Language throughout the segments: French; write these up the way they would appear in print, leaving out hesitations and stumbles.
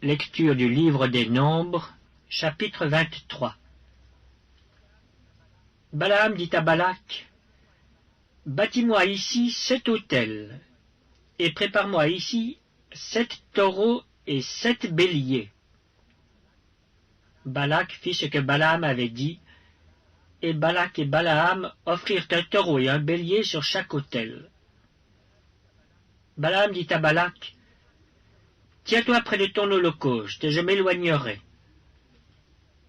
Lecture du livre des Nombres, chapitre 23. Balaam dit à Balak, « Bâtis-moi ici 7 autels, et prépare-moi ici 7 taureaux et 7 béliers. » Balak fit ce que Balaam avait dit, et Balak et Balaam offrirent un taureau et un bélier sur chaque autel. Balaam dit à Balak, « Tiens-toi près de ton holocauste, et je m'éloignerai.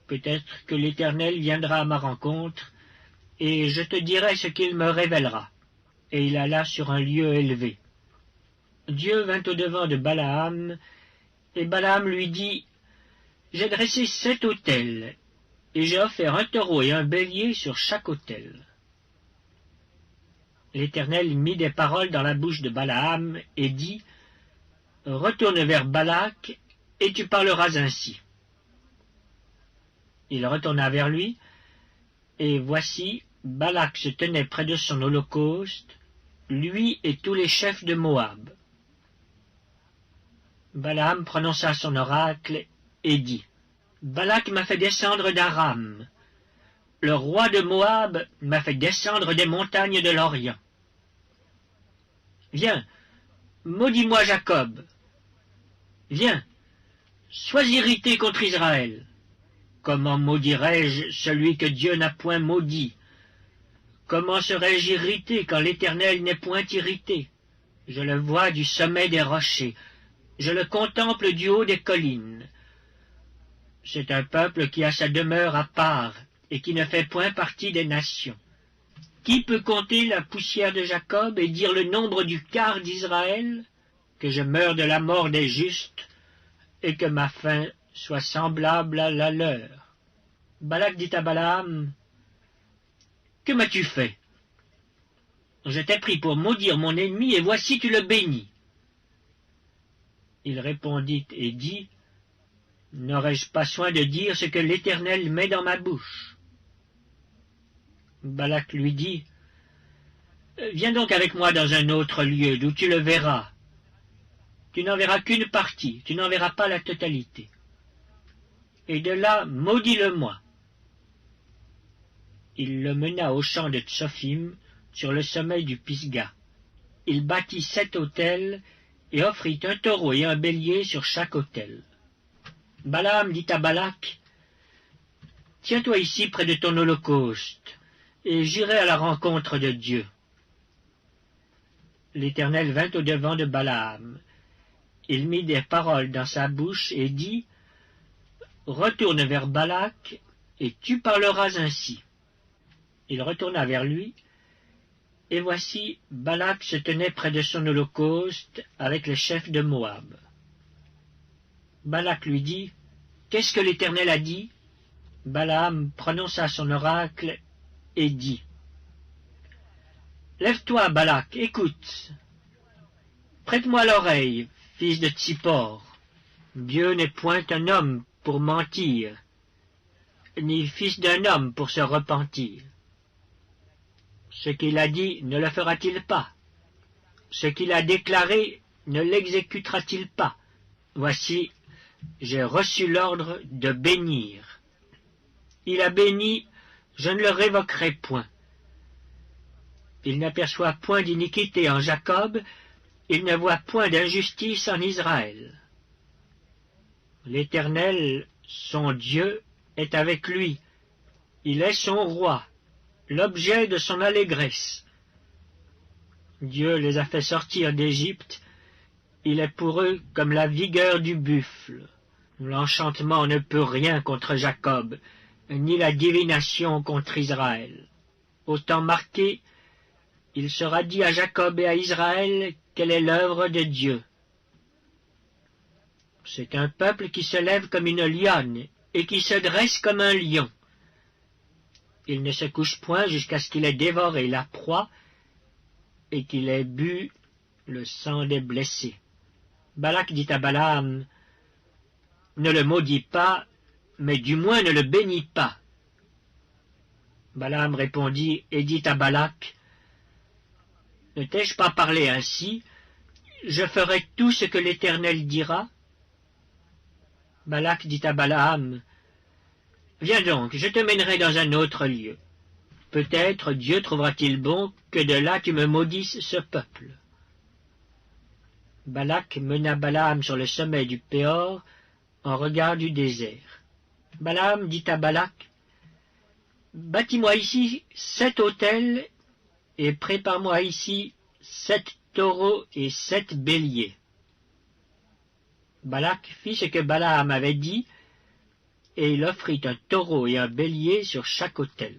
Peut-être que l'Éternel viendra à ma rencontre, et je te dirai ce qu'il me révélera. » Et il alla sur un lieu élevé. Dieu vint au-devant de Balaam, et Balaam lui dit, « J'ai dressé 7 autels, et j'ai offert un taureau et un bélier sur chaque autel. » L'Éternel mit des paroles dans la bouche de Balaam, et dit, « Retourne vers Balak, et tu parleras ainsi. » Il retourna vers lui, et voici, Balak se tenait près de son holocauste, lui et tous les chefs de Moab. Balaam prononça son oracle et dit, « Balak m'a fait descendre d'Aram. Le roi de Moab m'a fait descendre des montagnes de l'Orient. Viens, maudis-moi Jacob. Viens, sois irrité contre Israël. Comment maudirais-je celui que Dieu n'a point maudit? Comment serais-je irrité quand l'Éternel n'est point irrité? Je le vois du sommet des rochers, je le contemple du haut des collines. C'est un peuple qui a sa demeure à part et qui ne fait point partie des nations. Qui peut compter la poussière de Jacob et dire le nombre du quart d'Israël? Que je meure de la mort des justes et que ma fin soit semblable à la leur. » Balak dit à Balaam, « Que m'as-tu fait? Je t'ai pris pour maudire mon ennemi, et voici tu le bénis. » Il répondit et dit, « N'aurais-je pas soin de dire ce que l'Éternel met dans ma bouche? » Balak lui dit, « Viens donc avec moi dans un autre lieu, d'où tu le verras. Tu n'en verras qu'une partie, tu n'en verras pas la totalité. Et de là, maudis-le-moi. » Il le mena au champ de Tsophim, sur le sommet du Pisga. Il bâtit 7 autels, et offrit un taureau et un bélier sur chaque autel. Balaam dit à Balak, « Tiens-toi ici près de ton holocauste, et j'irai à la rencontre de Dieu. » L'Éternel vint au-devant de Balaam. Il mit des paroles dans sa bouche et dit, « Retourne vers Balak, et tu parleras ainsi. » Il retourna vers lui, et voici, Balak se tenait près de son holocauste avec les chefs de Moab. Balak lui dit, « Qu'est-ce que l'Éternel a dit? » Balaam prononça son oracle et dit, « Lève-toi, Balak, écoute. Prête-moi l'oreille, fils de Tsippor. Dieu n'est point un homme pour mentir, ni fils d'un homme pour se repentir. Ce qu'il a dit ne le fera-t-il pas? Ce qu'il a déclaré ne l'exécutera-t-il pas? Voici, j'ai reçu l'ordre de bénir. Il a béni, je ne le révoquerai point. Il n'aperçoit point d'iniquité en Jacob, il ne voit point d'injustice en Israël. L'Éternel, son Dieu, est avec lui. Il est son roi, l'objet de son allégresse. Dieu les a fait sortir d'Égypte, il est pour eux comme la vigueur du buffle. L'enchantement ne peut rien contre Jacob, ni la divination contre Israël. Au temps marqué, il sera dit à Jacob et à Israël quelle est l'œuvre de Dieu. C'est un peuple qui se lève comme une lionne et qui se dresse comme un lion. Il ne se couche point jusqu'à ce qu'il ait dévoré la proie et qu'il ait bu le sang des blessés. Balak dit à Balaam, « Ne le maudis pas, mais du moins ne le bénis pas. » Balaam répondit et dit à Balak, « Ne t'ai-je pas parlé ainsi? Je ferai tout ce que l'Éternel dira. » Balak dit à Balaam, « Viens donc, je te mènerai dans un autre lieu. Peut-être Dieu trouvera-t-il bon que de là tu me maudisses ce peuple. » Balak mena Balaam sur le sommet du Péor, en regard du désert. Balaam dit à Balak, « Bâtis-moi ici 7 autels, et prépare-moi ici 7 taureaux et 7 béliers. » Balak fit ce que Balaam avait dit, et il offrit un taureau et un bélier sur chaque autel.